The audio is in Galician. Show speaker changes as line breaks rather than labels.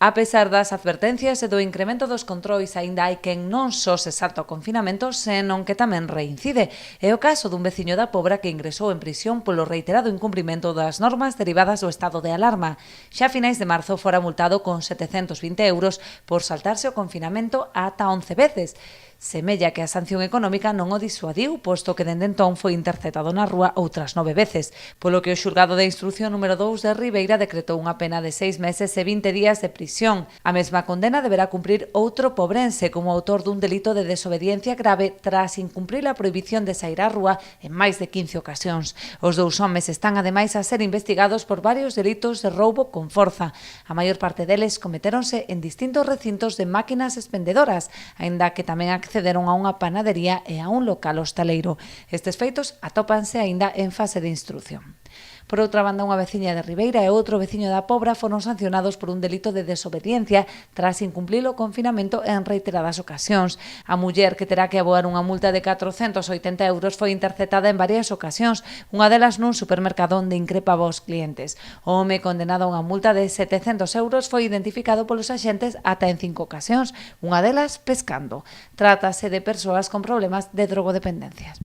A pesar das advertencias e do incremento dos controis, aínda hai quen non só se salta o confinamento, senón que tamén reincide. É o caso dun veciño da Pobra que ingresou en prisión polo reiterado incumprimento das normas derivadas do estado de alarma. Xa a finais de marzo fora multado con 720 euros por saltarse o confinamento ata 11 veces. Semella que a sanción económica non o disuadiu, posto que dende entón foi interceptado na rúa outras 9 veces, polo que o xulgado de instrucción número 2 de Ribeira decretou unha pena de 6 meses e 20 días de prisión. A mesma condena deberá cumprir outro pobrense como autor dun delito de desobediencia grave tras incumprir a prohibición de sair á rúa en máis de 15 ocasións. Os dous homes están ademais a ser investigados por varios delitos de roubo con forza. A maior parte deles cometéronse en distintos recintos de máquinas expendedoras, aínda que tamén accederon a unha panadería e a un local hostaleiro. Estes feitos atópanse aínda en fase de instrucción. Por outra banda, unha veciña de Ribeira e outro veciño da Pobra foron sancionados por un delito de desobediencia tras incumplir o confinamento en reiteradas ocasións. A muller, que terá que aboar unha multa de 480 euros, foi interceptada en varias ocasións, unha delas nun supermercado onde increpaba aos clientes. O home condenado a unha multa de 700 euros foi identificado polos axentes ata en 5 ocasións, unha delas pescando. Trátase de persoas con problemas de drogodependencias.